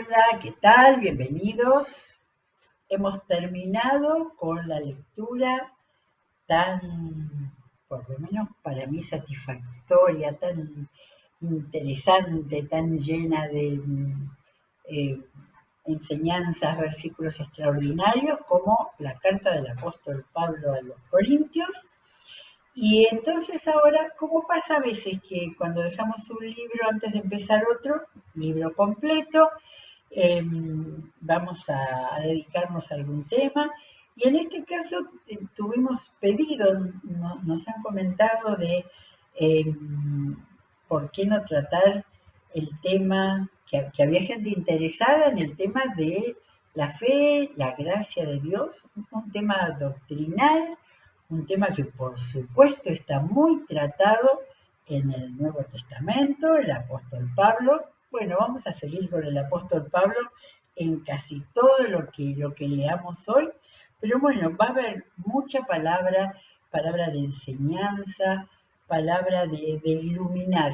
Hola, ¿qué tal? Bienvenidos. Hemos terminado con la lectura tan, por lo menos para mí, satisfactoria, tan interesante, tan llena de eh, enseñanzas, versículos extraordinarios como la carta del apóstol Pablo a los Corintios. Y entonces ahora, ¿cómo pasa a veces que cuando dejamos un libro antes de empezar otro, libro completo, vamos a dedicarnos a algún tema? Y en este caso tuvimos pedido, nos han comentado de eh, por qué no tratar el tema, que había gente interesada en el tema de la fe, la gracia de Dios, un tema doctrinal, un tema que por supuesto está muy tratado en el Nuevo Testamento, el apóstol Pablo. Bueno, vamos a seguir con el apóstol Pablo en casi todo lo que leamos hoy, pero bueno, va a haber mucha palabra de enseñanza, palabra de iluminar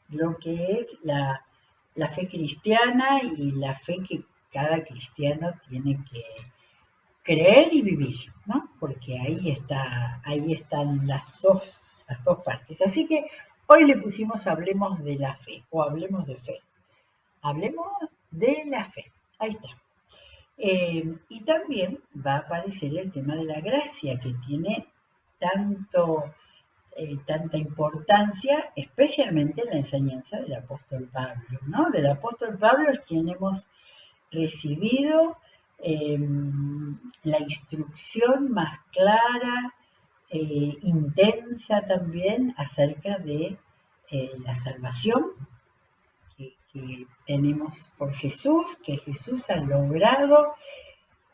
lo que es la fe cristiana y la fe que cada cristiano tiene que creer y vivir, ¿no? Porque ahí están las dos partes. Así que hoy le pusimos hablemos de la fe o hablemos de fe. Hablemos de la fe. Ahí está. Y también va a aparecer el tema de la gracia, que tiene tanta importancia, especialmente en la enseñanza del apóstol Pablo, ¿no? Del apóstol Pablo es quien hemos recibido eh, la instrucción más clara, intensa también acerca de la salvación que tenemos por Jesús, que Jesús ha logrado,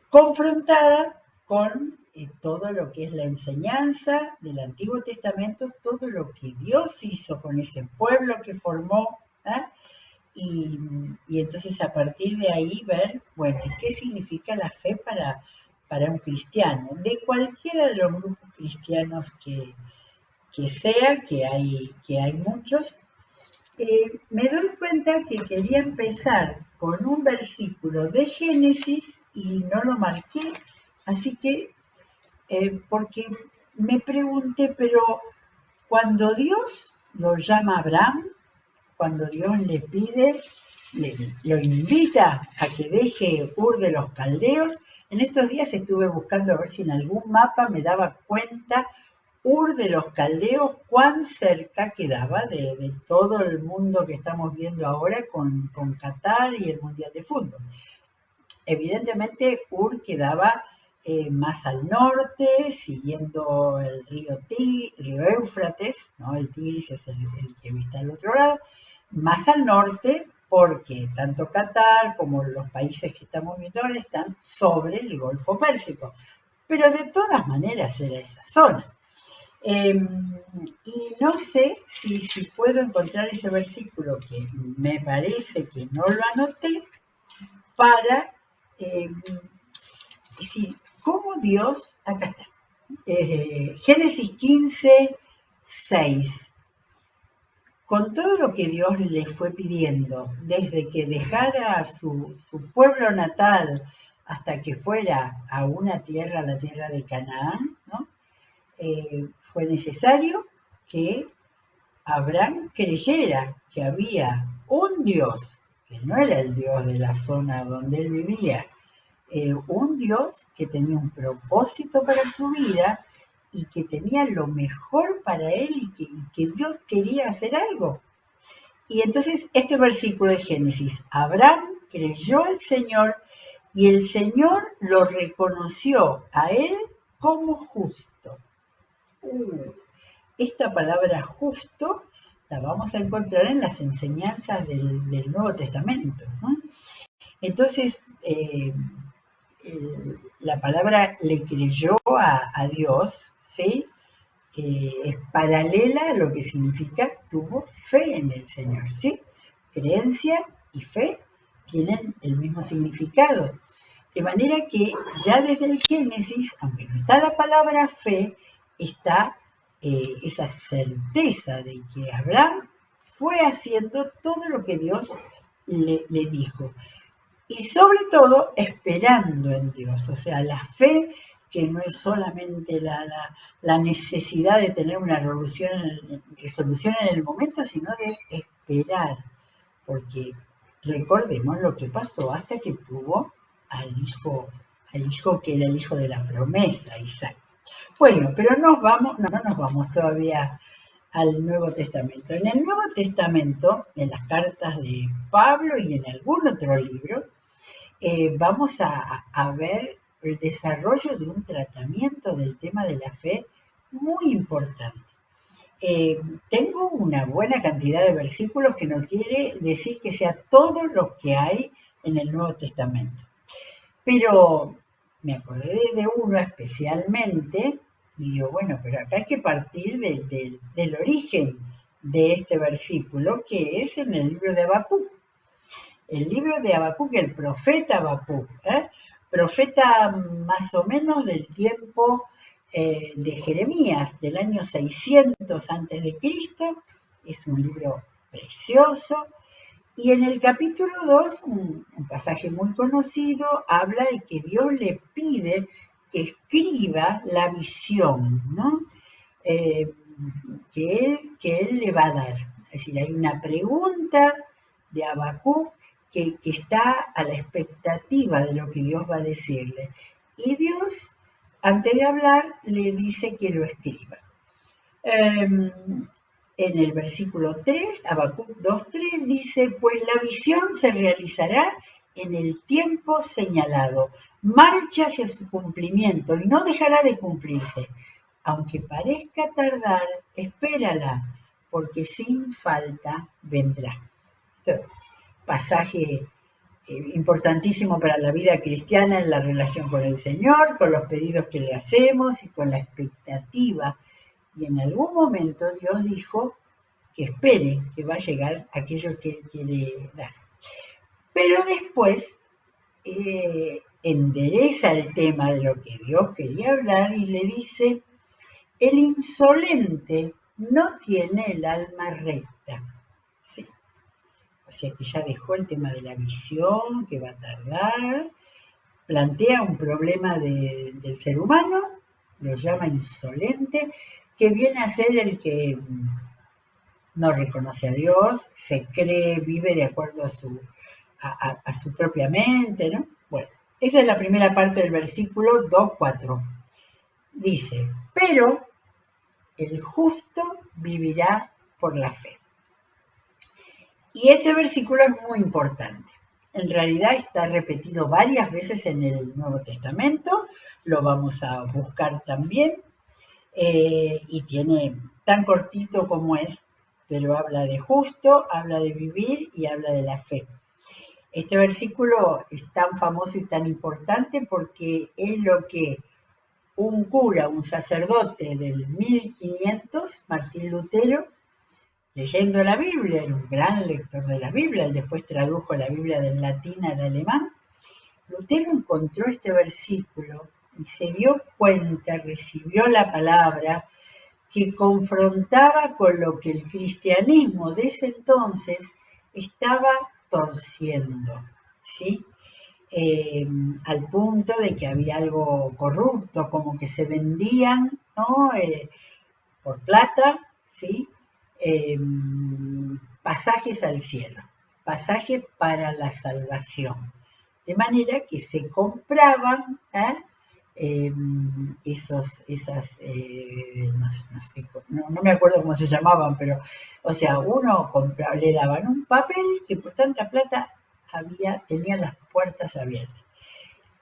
confrontada con todo lo que es la enseñanza del Antiguo Testamento, todo lo que Dios hizo con ese pueblo que formó, ¿eh? Y entonces a partir de ahí ver, bueno, ¿qué significa la fe para un cristiano? De cualquiera de los grupos cristianos que sea, que hay muchos. Me doy cuenta que quería empezar con un versículo de Génesis y no lo marqué, así que, porque me pregunté, pero cuando Dios lo llama a Abraham, cuando Dios le pide, lo invita a que deje Ur de los Caldeos. En estos días estuve buscando a ver si en algún mapa me daba cuenta Ur de los Caldeos cuán cerca quedaba de todo el mundo que estamos viendo ahora con Qatar y el Mundial de Fútbol. Evidentemente Ur quedaba más al norte, siguiendo el río Éufrates, ¿no? El Tigris es el que está al otro lado, más al norte, porque tanto Qatar como los países que estamos viendo ahora están sobre el Golfo Pérsico. Pero de todas maneras era esa zona. Y no sé si puedo encontrar ese versículo que me parece que no lo anoté para decir cómo Dios, acá está, Génesis 15, 6. Con todo lo que Dios le fue pidiendo, desde que dejara su pueblo natal hasta que fuera a una tierra, la tierra de Canaán, ¿no? Fue necesario que Abraham creyera que había un Dios, que no era el Dios de la zona donde él vivía, un Dios que tenía un propósito para su vida y que tenía lo mejor para él y que Dios quería hacer algo. Y entonces este versículo de Génesis, Abraham creyó al Señor y el Señor lo reconoció a él como justo. Esta palabra justo la vamos a encontrar en las enseñanzas del Nuevo Testamento, ¿no? Entonces, la palabra le creyó a Dios, ¿sí? Es paralela a lo que significa tuvo fe en el Señor, ¿sí? Creencia y fe tienen el mismo significado. De manera que ya desde el Génesis, aunque no está la palabra fe, está esa certeza de que Abraham fue haciendo todo lo que Dios le dijo. y sobre todo esperando en Dios, o sea, la fe que no es solamente la necesidad de tener una resolución en el momento, sino de esperar, porque recordemos lo que pasó hasta que tuvo al hijo que era el hijo de la promesa, Isaac. Bueno, pero no nos vamos todavía al Nuevo Testamento. En el Nuevo Testamento, en las cartas de Pablo y en algún otro libro, vamos a ver el desarrollo de un tratamiento del tema de la fe muy importante. Tengo una buena cantidad de versículos que no quiere decir que sea todos los que hay en el Nuevo Testamento. Pero me acordé de uno especialmente y digo, bueno, pero acá hay que partir del origen de este versículo, que es en el libro de Habacuc. El libro de Habacuc, el profeta Habacuc, profeta más o menos del tiempo de Jeremías, del año 600 antes de Cristo. Es un libro precioso. Y en el capítulo 2, un pasaje muy conocido, habla de que Dios le pide que escriba la visión, ¿no? Eh, que él le va a dar. Es decir, hay una pregunta de Habacuc que está a la expectativa de lo que Dios va a decirle. Y Dios, antes de hablar, le dice que lo escriba. En el versículo 3, Habacuc 2:3 dice, pues la visión se realizará en el tiempo señalado, marcha hacia su cumplimiento y no dejará de cumplirse. Aunque parezca tardar, espérala, porque sin falta vendrá. Pasaje importantísimo para la vida cristiana en la relación con el Señor, con los pedidos que le hacemos y con la expectativa. Y en algún momento Dios dijo que espere, que va a llegar aquello que Él quiere dar. Pero después endereza el tema de lo que Dios quería hablar y le dice, el insolente no tiene el alma recta. Sí. O sea que ya dejó el tema de la visión, que va a tardar, plantea un problema del ser humano, lo llama insolente, que viene a ser el que no reconoce a Dios, se cree, vive de acuerdo a su propia mente, ¿no? Bueno, esa es la primera parte del versículo 2:4. Dice, pero el justo vivirá por la fe. Y este versículo es muy importante. En realidad está repetido varias veces en el Nuevo Testamento, lo vamos a buscar también, y tiene tan cortito como es, pero habla de justo, habla de vivir y habla de la fe. Este versículo es tan famoso y tan importante porque es lo que un cura, un sacerdote del 1500, Martín Lutero, leyendo la Biblia, era un gran lector de la Biblia, él después tradujo la Biblia del latín al alemán. Lutero encontró este versículo y se dio cuenta, recibió la palabra que confrontaba con lo que el cristianismo de ese entonces estaba torciendo, ¿sí? Al punto de que había algo corrupto, como que se vendían, ¿no? Por plata, ¿sí? Eh, pasajes al cielo, pasajes para la salvación. De manera que se compraban no me acuerdo cómo se llamaban, pero, o sea, uno compraba, le daban un papel que por tanta plata tenía las puertas abiertas.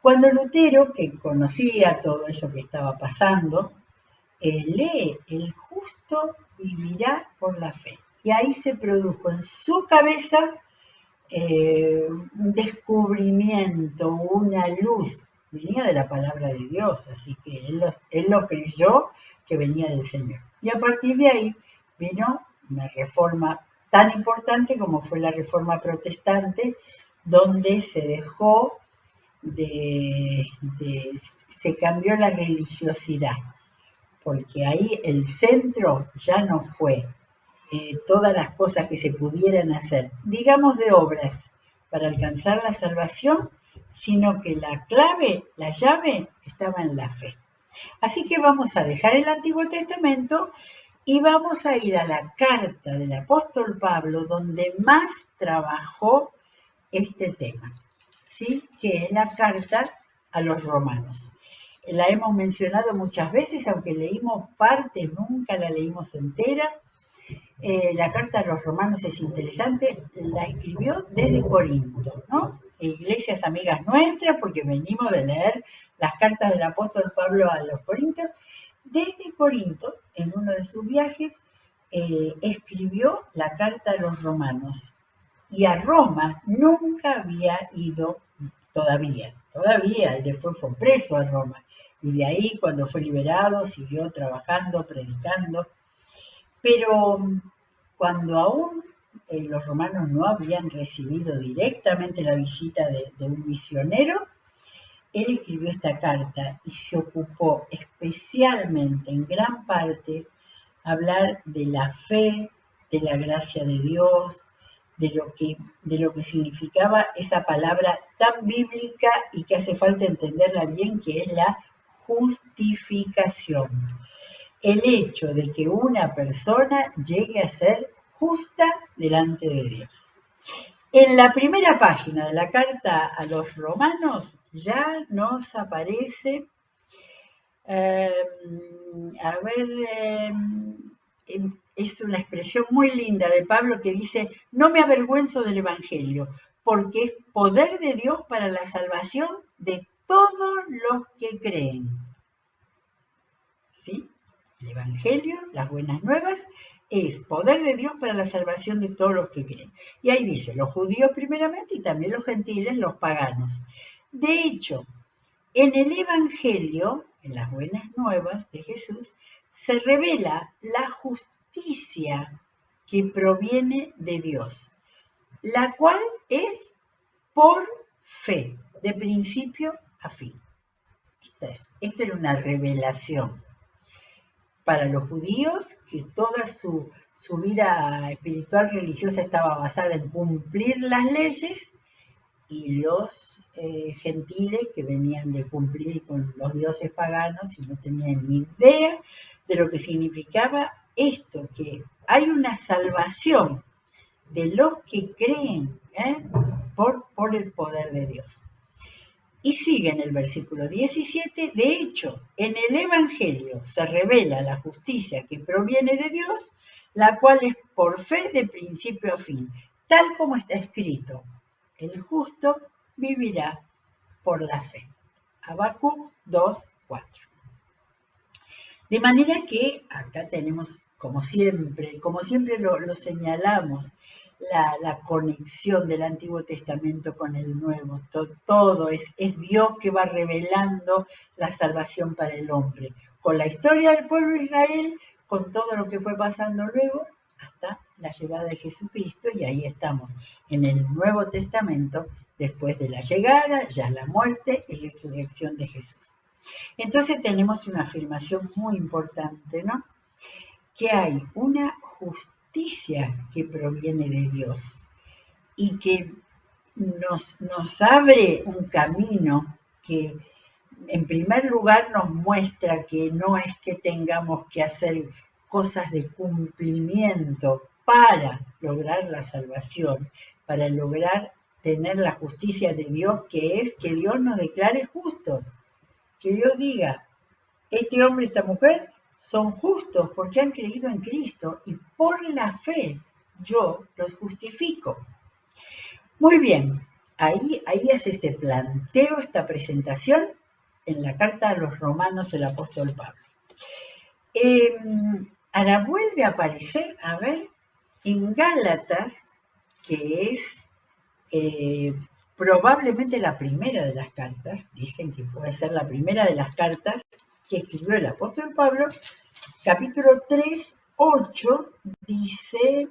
Cuando Lutero, que conocía todo eso que estaba pasando, lee, el justo vivirá por la fe. Y ahí se produjo en su cabeza un descubrimiento, una luz, venía de la palabra de Dios, así que él lo creyó que venía del Señor. Y a partir de ahí vino una reforma tan importante como fue la reforma protestante, donde se dejó se cambió la religiosidad, porque ahí el centro ya no fue todas las cosas que se pudieran hacer, digamos de obras, para alcanzar la salvación, sino que la clave, la llave, estaba en la fe. Así que vamos a dejar el Antiguo Testamento y vamos a ir a la carta del apóstol Pablo, donde más trabajó este tema, ¿sí? Que es la carta a los romanos. La hemos mencionado muchas veces, aunque leímos parte, nunca la leímos entera. La carta a los romanos es interesante, la escribió desde Corinto, ¿no? Iglesias amigas nuestras, porque venimos de leer las cartas del apóstol Pablo a los corintios. Desde Corinto, en uno de sus viajes, escribió la carta a los romanos. Y a Roma nunca había ido todavía, y después fue preso a Roma. Y de ahí, cuando fue liberado, siguió trabajando, predicando. Pero cuando aún los romanos no habían recibido directamente la visita de un misionero, él escribió esta carta y se ocupó especialmente, en gran parte, hablar de la fe, de la gracia de Dios, de lo que significaba esa palabra tan bíblica y que hace falta entenderla bien, que es la justificación. El hecho de que una persona llegue a ser justa delante de Dios. En la primera página de la carta a los romanos ya nos aparece, es una expresión muy linda de Pablo que dice: no me avergüenzo del Evangelio, porque es poder de Dios para la salvación de todos los que creen. ¿Sí? El Evangelio, las buenas nuevas, es poder de Dios para la salvación de todos los que creen. Y ahí dice, los judíos primeramente y también los gentiles, los paganos. De hecho, en el Evangelio, en las buenas nuevas de Jesús, se revela la justicia que proviene de Dios, la cual es por fe, de principio a fin. Esta era una revelación. Para los judíos, que toda su vida espiritual religiosa estaba basada en cumplir las leyes, y los gentiles que venían de cumplir con los dioses paganos y no tenían ni idea de lo que significaba esto, que hay una salvación de los que creen por el poder de Dios. Y sigue en el versículo 17, de hecho, en el Evangelio se revela la justicia que proviene de Dios, la cual es por fe de principio a fin, tal como está escrito: el justo vivirá por la fe. Habacuc 2:4. De manera que acá tenemos, como siempre lo señalamos, la conexión del Antiguo Testamento con el Nuevo. Todo es Dios que va revelando la salvación para el hombre, con la historia del pueblo de Israel, con todo lo que fue pasando luego, hasta la llegada de Jesucristo, y ahí estamos, en el Nuevo Testamento, después de la llegada, ya la muerte y resurrección de Jesús. Entonces tenemos una afirmación muy importante, ¿no? Que hay una justicia que proviene de Dios y que nos abre un camino que, en primer lugar, nos muestra que no es que tengamos que hacer cosas de cumplimiento para lograr la salvación, para lograr tener la justicia de Dios, que es que Dios nos declare justos, que Dios diga: este hombre y esta mujer son justos porque han creído en Cristo y por la fe yo los justifico. Muy bien, ahí hace este planteo, esta presentación en la carta a los romanos el apóstol Pablo. Ahora vuelve a aparecer, en Gálatas, que es probablemente la primera de las cartas, dicen que puede ser la primera de las cartas que escribió el apóstol Pablo, capítulo 3, 8, dice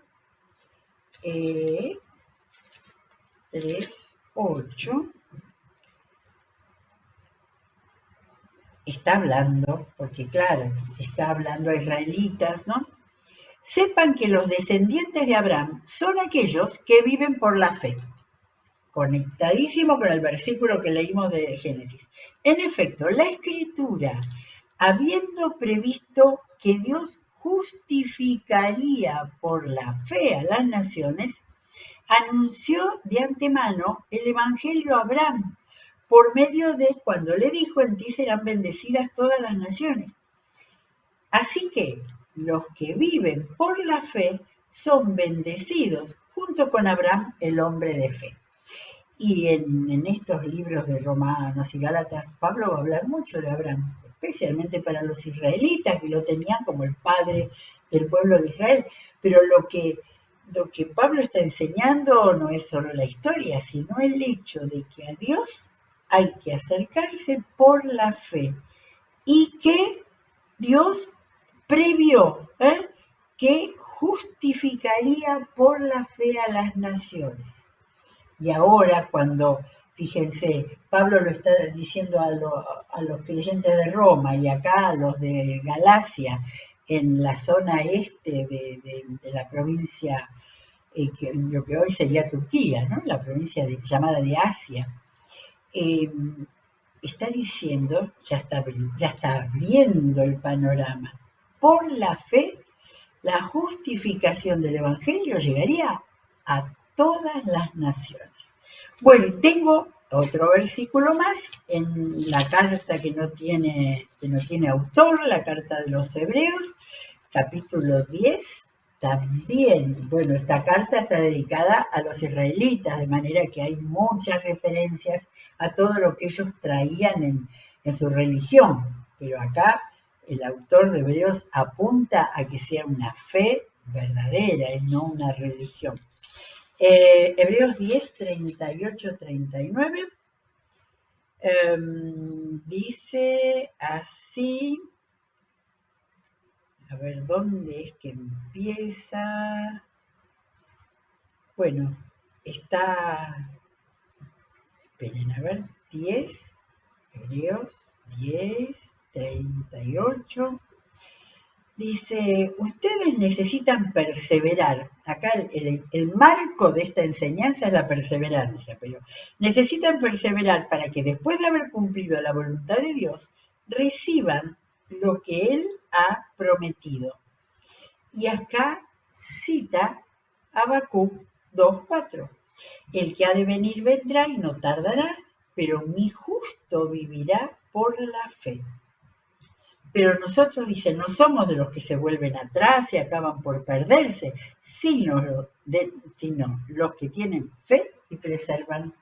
3, 8, está hablando, porque claro, está hablando a israelitas, ¿no? Sepan que los descendientes de Abraham son aquellos que viven por la fe. conectadísimo con el versículo que leímos de Génesis. En efecto, la Escritura, habiendo previsto que Dios justificaría por la fe a las naciones, anunció de antemano el Evangelio a Abraham, por medio de cuando le dijo: en ti serán bendecidas todas las naciones. Así que los que viven por la fe son bendecidos junto con Abraham, el hombre de fe. Y en estos libros de Romanos y Gálatas, Pablo va a hablar mucho de Abraham, especialmente para los israelitas, que lo tenían como el padre del pueblo de Israel. Pero lo que Pablo está enseñando no es solo la historia, sino el hecho de que a Dios hay que acercarse por la fe y que Dios previó que justificaría por la fe a las naciones. Y ahora cuando, fíjense, Pablo lo está diciendo a los creyentes de Roma y acá a los de Galacia, en la zona este de la provincia, lo que hoy sería Turquía, ¿no? La provincia llamada de Asia. Está diciendo, ya está abriendo el panorama. Por la fe, la justificación del Evangelio llegaría a todas las naciones. Bueno, tengo otro versículo más en la carta que no tiene autor, la carta de los Hebreos, capítulo 10. También, bueno, esta carta está dedicada a los israelitas, de manera que hay muchas referencias a todo lo que ellos traían en su religión. Pero acá el autor de Hebreos apunta a que sea una fe verdadera y no una religión. Hebreos 10, 38, 39 dice así, a ver, ¿dónde es que empieza? Bueno, está, esperen, a ver, 10, Hebreos 10, 38. Dice, ustedes necesitan perseverar. Acá el marco de esta enseñanza es la perseverancia, pero necesitan perseverar para que después de haber cumplido la voluntad de Dios, reciban lo que Él ha prometido. Y acá cita Habacuc 2:4. El que ha de venir vendrá y no tardará, pero mi justo vivirá por la fe. Pero nosotros, dice, no somos de los que se vuelven atrás y acaban por perderse, sino los que tienen fe y preservan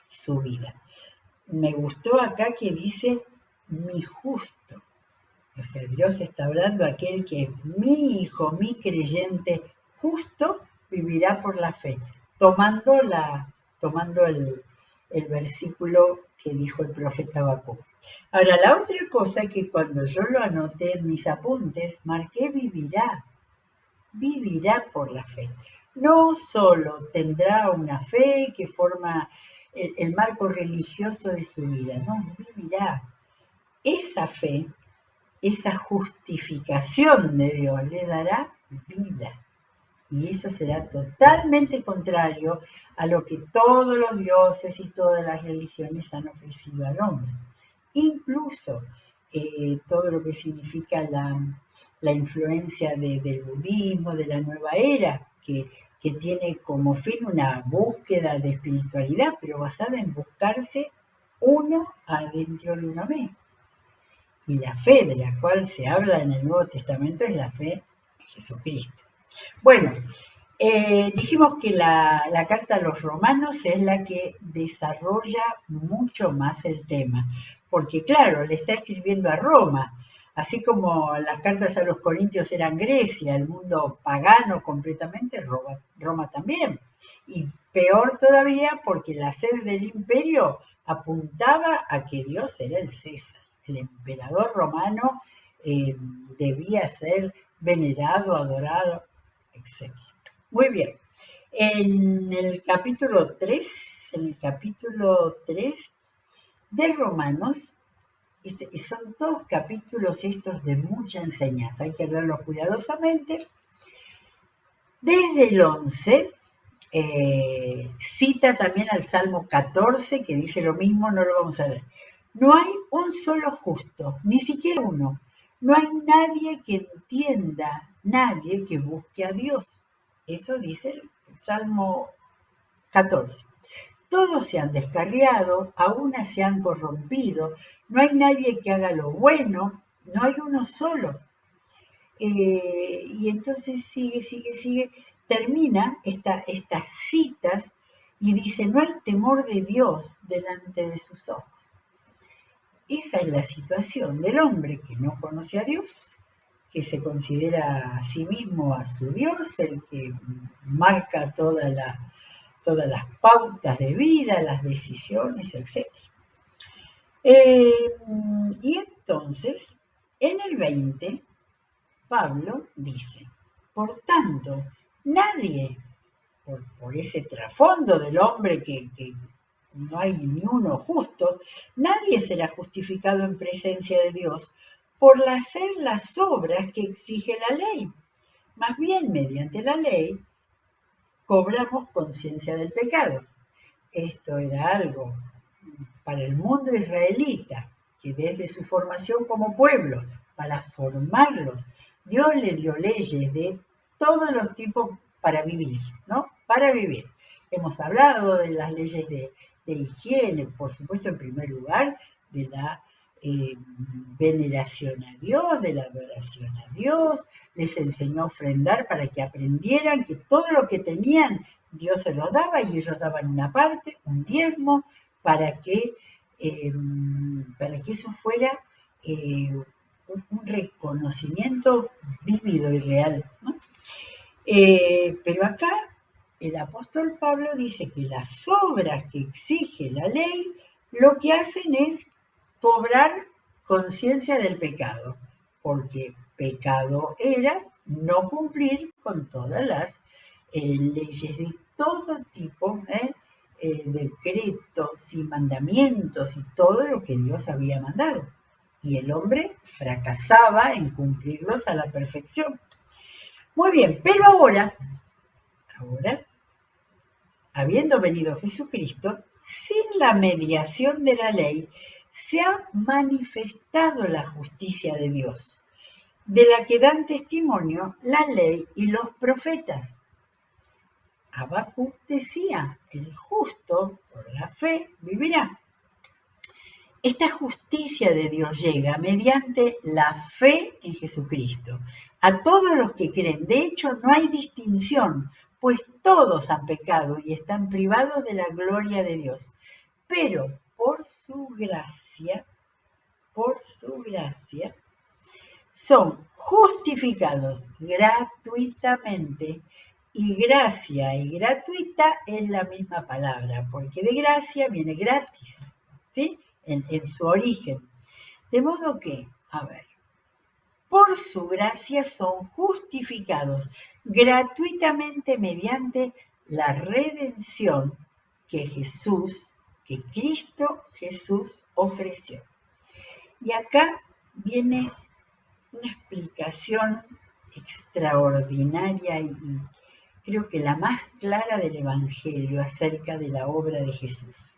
su vida. Me gustó acá que dice mi justo. O sea, Dios está hablando aquel que es mi hijo, mi creyente justo, vivirá por la fe, tomando el versículo que dijo el profeta Habacuc. Ahora, la otra cosa que cuando yo lo anoté en mis apuntes, marqué vivirá por la fe. No solo tendrá una fe que forma el marco religioso de su vida, no, vivirá. Esa fe, esa justificación de Dios le dará vida. Y eso será totalmente contrario a lo que todos los dioses y todas las religiones han ofrecido al hombre. Incluso todo lo que significa la influencia del budismo, de la nueva era, que tiene como fin una búsqueda de espiritualidad, pero basada en buscarse uno adentro de uno mismo. Y la fe de la cual se habla en el Nuevo Testamento es la fe en Jesucristo. Bueno, dijimos que la carta a los romanos es la que desarrolla mucho más el tema, porque claro, le está escribiendo a Roma, así como las cartas a los corintios eran Grecia, el mundo pagano completamente, Roma también. Y peor todavía porque la sede del imperio apuntaba a que Dios era el César, el emperador romano debía ser venerado, adorado, etc. Muy bien. En el capítulo 3 de Romanos, son todos capítulos estos de mucha enseñanza, hay que leerlos cuidadosamente. Desde el 11 Cita también al Salmo 14, que dice lo mismo, no lo vamos a ver. No hay un solo justo, ni siquiera uno. No hay nadie que entienda, nadie que busque a Dios. Eso dice el Salmo 14. Todos se han descarriado, aún se han corrompido, no hay nadie que haga lo bueno, no hay uno solo. Y entonces sigue, termina estas citas y dice, no hay temor de Dios delante de sus ojos. Esa es la situación del hombre que no conoce a Dios, que se considera a sí mismo a su Dios, el que marca todas las pautas de vida, las decisiones, etc. Y entonces, en el 20, Pablo dice, por tanto, nadie, por ese trasfondo del hombre que no hay ni uno justo, nadie será justificado en presencia de Dios por hacer las obras que exige la ley. Más bien, mediante la ley, cobramos conciencia del pecado. Esto era algo para el mundo israelita, que desde su formación como pueblo, para formarlos, Dios les dio leyes de todos los tipos para vivir, ¿no? Para vivir. Hemos hablado de las leyes de higiene, por supuesto, en primer lugar, de la veneración a Dios, de la adoración a Dios, les enseñó a ofrendar para que aprendieran que todo lo que tenían Dios se lo daba y ellos daban una parte, un diezmo, para que eso fuera un reconocimiento vívido y real, ¿no? Pero acá el apóstol Pablo dice que las obras que exige la ley lo que hacen es cobrar conciencia del pecado, porque pecado era no cumplir con todas las leyes de todo tipo, decretos y mandamientos y todo lo que Dios había mandado. Y el hombre fracasaba en cumplirlos a la perfección. Muy bien, pero ahora, habiendo venido Jesucristo, sin la mediación de la ley, se ha manifestado la justicia de Dios, de la que dan testimonio la ley y los profetas. Habacuc decía, el justo por la fe vivirá. Esta justicia de Dios llega mediante la fe en Jesucristo a todos los que creen. De hecho, no hay distinción, pues todos han pecado y están privados de la gloria de Dios. Pero por su gracia, son justificados gratuitamente. Y gracia y gratuita es la misma palabra, porque de gracia viene gratis, ¿sí? En su origen. De modo que, a ver, por su gracia son justificados gratuitamente mediante la redención que Cristo Jesús ofreció. Y acá viene una explicación extraordinaria y creo que la más clara del Evangelio acerca de la obra de Jesús.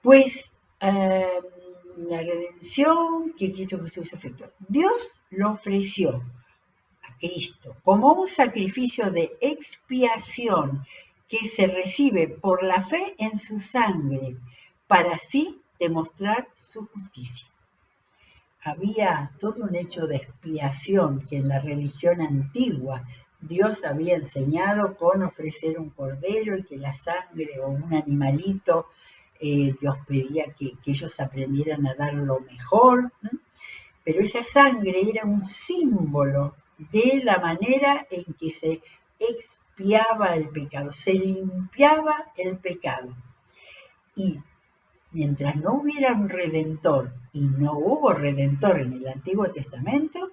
Pues la redención que Cristo Jesús efectuó, Dios lo ofreció a Cristo como un sacrificio de expiación que se recibe por la fe en su sangre, para así demostrar su justicia. Había todo un hecho de expiación que en la religión antigua Dios había enseñado con ofrecer un cordero y que la sangre o un animalito, Dios pedía que ellos aprendieran a dar lo mejor, ¿no? Pero esa sangre era un símbolo de la manera en que se expiaba el pecado, se limpiaba el pecado. Y mientras no hubiera un redentor, y no hubo redentor en el Antiguo Testamento,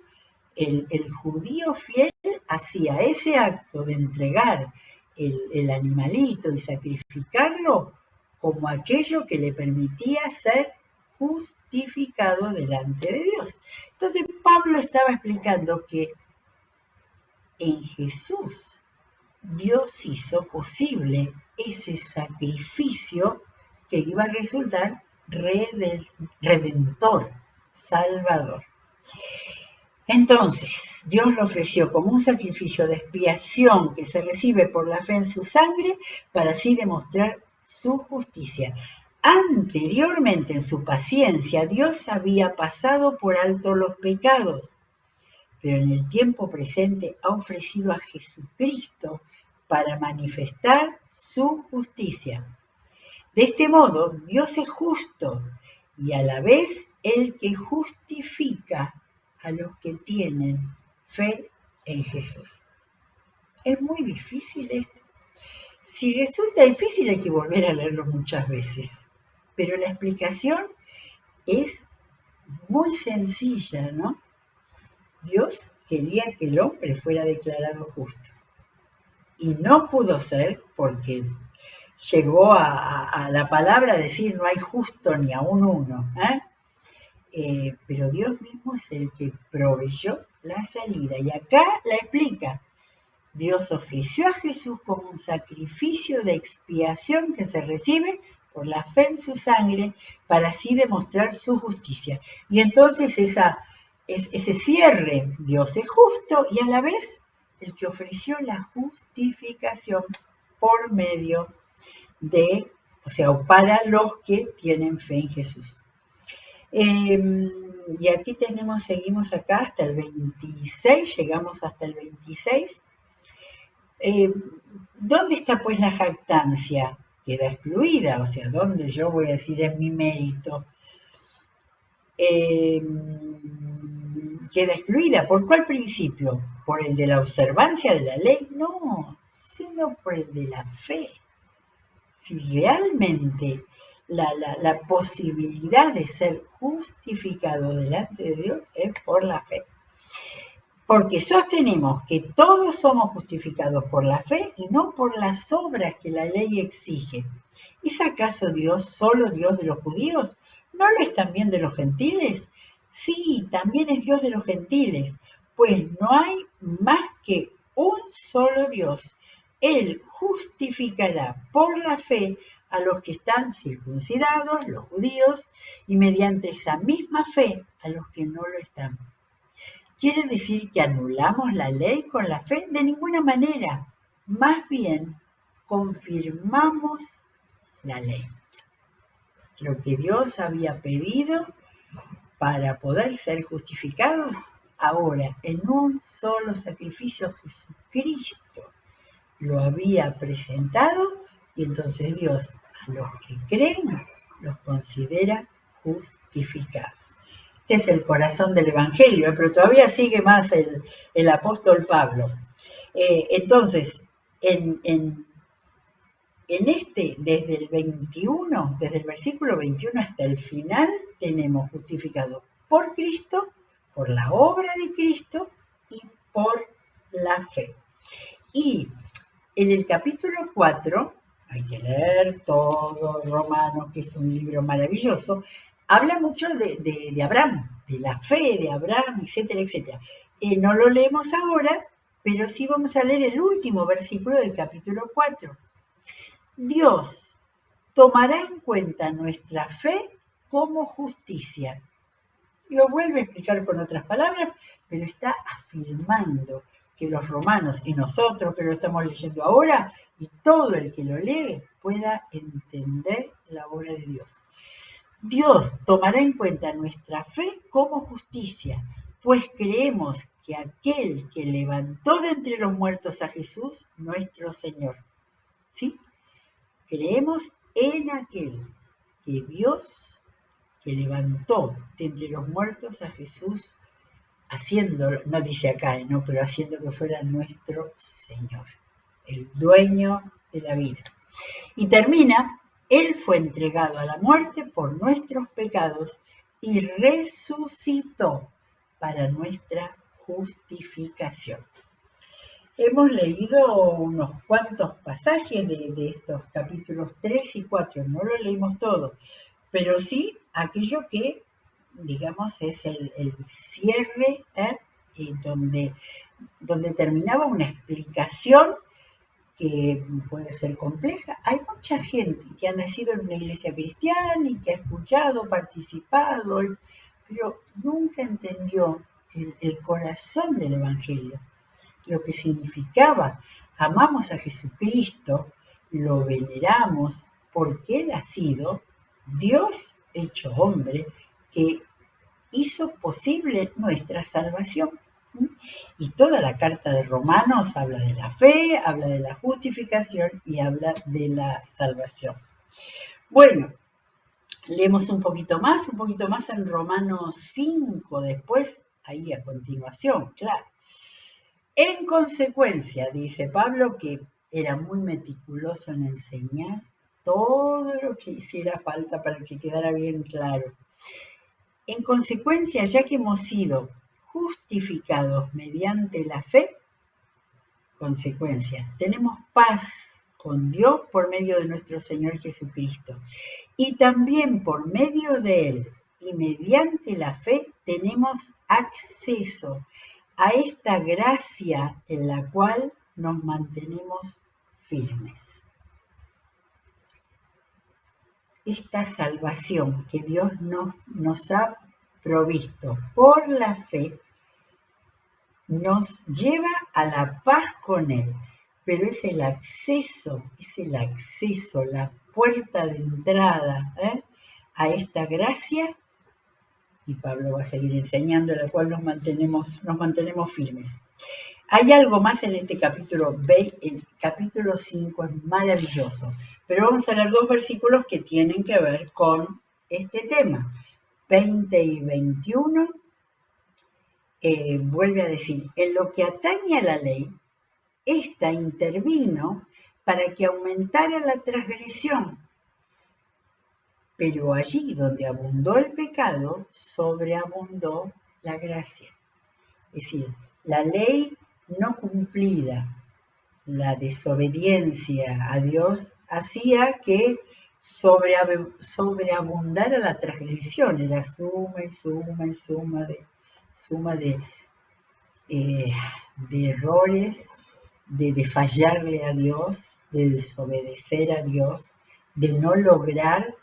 el judío fiel hacía ese acto de entregar el animalito y sacrificarlo como aquello que le permitía ser justificado delante de Dios. Entonces Pablo estaba explicando que en Jesús Dios hizo posible ese sacrificio que iba a resultar redentor, salvador. Entonces, Dios lo ofreció como un sacrificio de expiación que se recibe por la fe en su sangre para así demostrar su justicia. Anteriormente, en su paciencia, Dios había pasado por alto los pecados, pero en el tiempo presente ha ofrecido a Jesucristo para manifestar su justicia. De este modo, Dios es justo y a la vez el que justifica a los que tienen fe en Jesús. Es muy difícil esto. Si resulta difícil hay que volver a leerlo muchas veces, pero la explicación es muy sencilla, ¿no? Dios quería que el hombre fuera declarado justo y no pudo ser porque llegó a la palabra a decir no hay justo ni aún uno, pero Dios mismo es el que proveyó la salida y acá la explica. Dios ofreció a Jesús como un sacrificio de expiación que se recibe por la fe en su sangre para así demostrar su justicia. Y entonces ese cierre, Dios es justo y a la vez el que ofreció la justificación por medio o sea, para los que tienen fe en Jesús. Y aquí seguimos acá hasta el 26, llegamos hasta el 26. ¿Dónde está pues la jactancia? Queda excluida, o sea, ¿dónde yo voy a decir en mi mérito? Queda excluida. ¿Por cuál principio? ¿Por el de la observancia de la ley? No, sino por el de la fe. Si realmente la posibilidad de ser justificado delante de Dios es por la fe. Porque sostenemos que todos somos justificados por la fe y no por las obras que la ley exige. ¿Es acaso Dios solo Dios de los judíos? ¿No lo es también de los gentiles? Sí, también es Dios de los gentiles, pues no hay más que un solo Dios. Él justificará por la fe a los que están circuncidados, los judíos, y mediante esa misma fe a los que no lo están. ¿Quiere decir que anulamos la ley con la fe? De ninguna manera. Más bien, confirmamos la ley. Lo que Dios había pedido para poder ser justificados, ahora en un solo sacrificio Jesucristo lo había presentado y entonces Dios a los que creen los considera justificados. Este es el corazón del Evangelio, pero todavía sigue más el apóstol Pablo. Entonces, en desde el 21, desde el versículo 21 hasta el final, tenemos justificado por Cristo, por la obra de Cristo y por la fe. Y en el capítulo 4, hay que leer todo Romanos, que es un libro maravilloso, habla mucho de Abraham, de la fe de Abraham, etcétera, etcétera. No lo leemos ahora, pero sí vamos a leer el último versículo del capítulo 4. Dios tomará en cuenta nuestra fe como justicia. Lo vuelve a explicar con otras palabras, pero está afirmando que los romanos y nosotros que lo estamos leyendo ahora y todo el que lo lee pueda entender la obra de Dios. Dios tomará en cuenta nuestra fe como justicia, pues creemos que aquel que levantó de entre los muertos a Jesús, nuestro Señor. ¿Sí? Creemos en aquel que Dios que levantó de entre los muertos a Jesús, haciendo, no dice acá, ¿no? Pero haciendo que fuera nuestro Señor, el dueño de la vida. Y termina, Él fue entregado a la muerte por nuestros pecados y resucitó para nuestra justificación. Hemos leído unos cuantos pasajes de estos capítulos 3 y 4, no lo leímos todo, pero sí aquello que, digamos, es el cierre, donde terminaba una explicación que puede ser compleja. Hay mucha gente que ha nacido en una iglesia cristiana y que ha escuchado, participado, pero nunca entendió el corazón del Evangelio, lo que significaba. Amamos a Jesucristo, lo veneramos porque Él ha sido Dios hecho hombre que hizo posible nuestra salvación. Y toda la carta de Romanos habla de la fe, habla de la justificación y habla de la salvación. Bueno, leemos un poquito más en Romanos 5 después, ahí a continuación, claro. En consecuencia, dice Pablo, que era muy meticuloso en enseñar todo lo que hiciera falta para que quedara bien claro. En consecuencia, ya que hemos sido justificados mediante la fe, consecuencia, tenemos paz con Dios por medio de nuestro Señor Jesucristo. Y también por medio de Él y mediante la fe tenemos acceso a esta gracia en la cual nos mantenemos firmes. Esta salvación que Dios nos ha provisto por la fe nos lleva a la paz con Él, pero es el acceso, la puerta de entrada a esta gracia, y Pablo va a seguir enseñando, la cual nos mantenemos firmes. Hay algo más en este capítulo, el capítulo 5 es maravilloso, pero vamos a leer 2 versículos que tienen que ver con este tema, 20 y 21. Vuelve a decir, en lo que atañe a la ley, ésta intervino para que aumentara la transgresión, pero allí donde abundó el pecado, sobreabundó la gracia. Es decir, la ley no cumplida, la desobediencia a Dios, hacía que sobreabundara la transgresión, era suma de errores, de fallarle a Dios, de desobedecer a Dios, de no lograr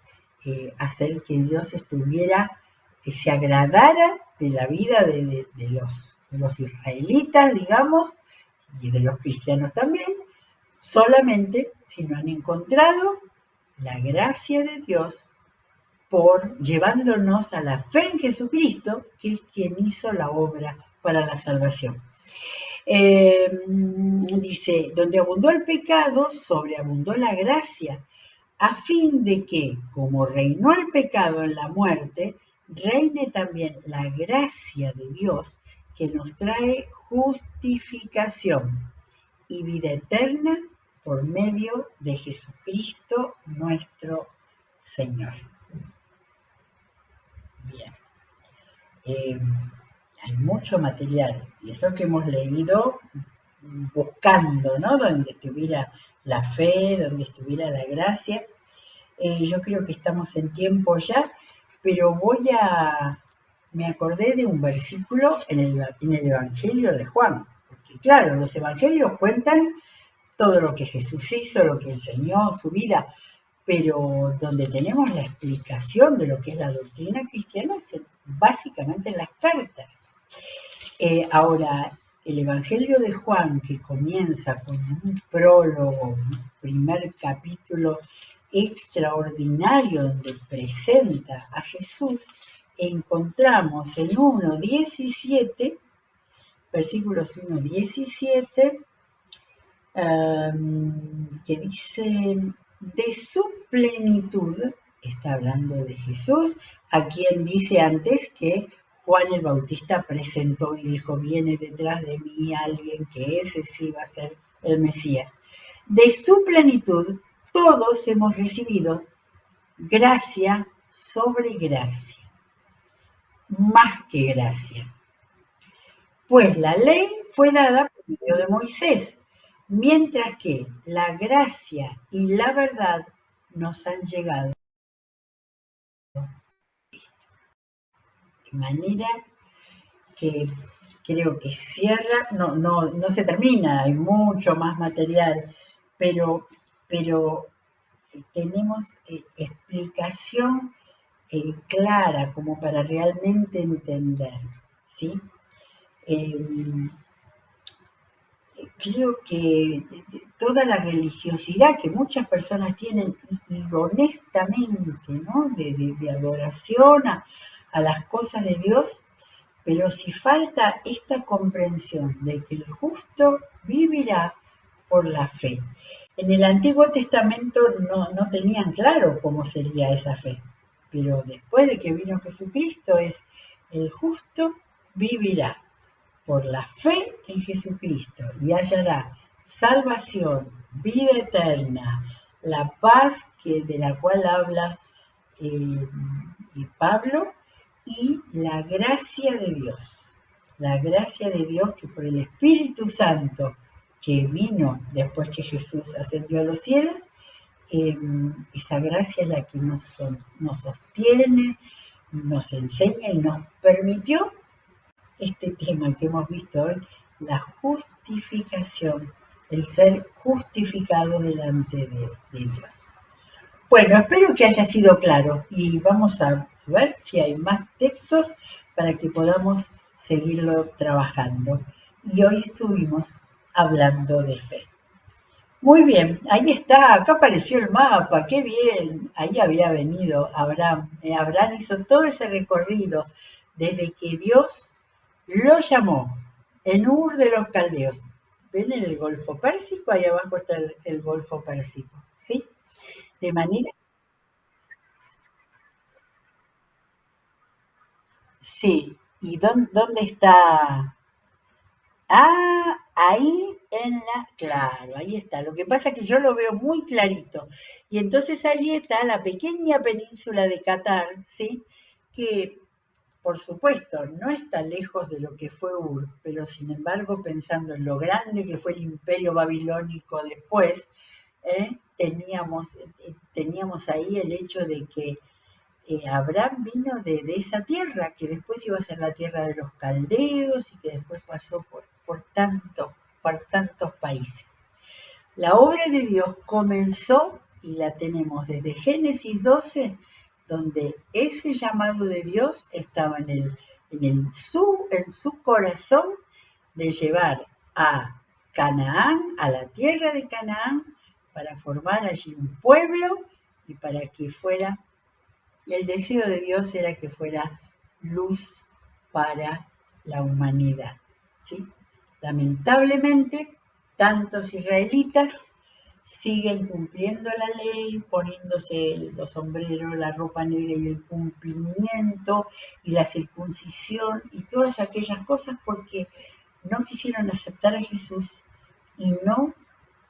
hacer que Dios que se agradara de la vida de los israelitas, digamos, y de los cristianos también, solamente si no han encontrado la gracia de Dios por llevándonos a la fe en Jesucristo, que es quien hizo la obra para la salvación. Dice, donde abundó el pecado, sobreabundó la gracia, a fin de que, como reinó el pecado en la muerte, reine también la gracia de Dios, que nos trae justificación y vida eterna por medio de Jesucristo nuestro Señor. Bien. Hay mucho material, y eso que hemos leído buscando, ¿no? Donde estuviera la fe, donde estuviera la gracia. Yo creo que estamos en tiempo ya, pero me acordé de un versículo en el Evangelio de Juan, porque claro, los evangelios cuentan todo lo que Jesús hizo, lo que enseñó, su vida, pero donde tenemos la explicación de lo que es la doctrina cristiana es básicamente en las cartas. Ahora, el Evangelio de Juan, que comienza con un prólogo, un primer capítulo extraordinario donde presenta a Jesús, encontramos en 1:17, versículos 1:17, que dice, de su plenitud, está hablando de Jesús, a quien dice antes que Juan el Bautista presentó y dijo, viene detrás de mí alguien que ese sí va a ser el Mesías. De su plenitud, todos hemos recibido gracia sobre gracia, más que gracia. Pues la ley fue dada por medio de Moisés, mientras que la gracia y la verdad nos han llegado. De manera que creo que cierra, no se termina, hay mucho más material, pero tenemos explicación clara como para realmente entender, ¿sí? Eh, Creo que toda la religiosidad que muchas personas tienen y honestamente, ¿no? De adoración a las cosas de Dios, pero si falta esta comprensión de que el justo vivirá por la fe. En el Antiguo Testamento no tenían claro cómo sería esa fe, pero después de que vino Jesucristo es el justo vivirá por la fe en Jesucristo y hallará salvación, vida eterna, la paz de la cual habla eh, Pablo y la gracia de Dios que por el Espíritu Santo que vino después que Jesús ascendió a los cielos, eh, esa gracia es la que nos sostiene, nos enseña y nos permitió este tema que hemos visto hoy, la justificación, el ser justificado delante de Dios. Bueno, espero que haya sido claro y vamos a ver si hay más textos para que podamos seguirlo trabajando. Y hoy estuvimos hablando de fe. Muy bien, ahí está, acá apareció el mapa, qué bien, ahí había venido Abraham. Abraham hizo todo ese recorrido desde que Dios lo llamó en Ur de los Caldeos. ¿Ven el Golfo Pérsico? Ahí abajo está el Golfo Pérsico, ¿sí? De manera, sí. ¿Y dónde está? Ah, ahí claro, ahí está. Lo que pasa es que yo lo veo muy clarito. Y entonces allí está la pequeña península de Qatar, ¿sí? Que, por supuesto, no está lejos de lo que fue Ur, pero sin embargo, pensando en lo grande que fue el imperio babilónico después, teníamos ahí el hecho de que Abraham vino de esa tierra, que después iba a ser la tierra de los caldeos y que después pasó por tantos países. La obra de Dios comenzó y la tenemos desde Génesis 12, donde ese llamado de Dios estaba en su corazón de llevar a Canaán, a la tierra de Canaán, para formar allí un pueblo y para que fuera y el deseo de Dios era que fuera luz para la humanidad. ¿Sí? Lamentablemente, tantos israelitas siguen cumpliendo la ley, poniéndose los sombreros, la ropa negra y el cumplimiento y la circuncisión y todas aquellas cosas porque no quisieron aceptar a Jesús y no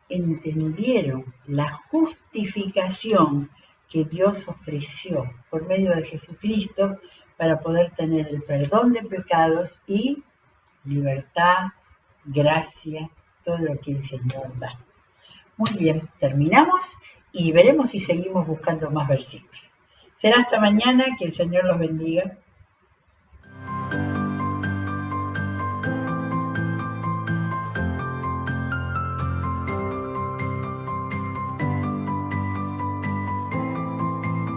entendieron la justificación que Dios ofreció por medio de Jesucristo para poder tener el perdón de pecados y libertad, gracia, todo lo que el Señor da. Muy bien, terminamos y veremos si seguimos buscando más versículos. Será hasta mañana, que el Señor los bendiga.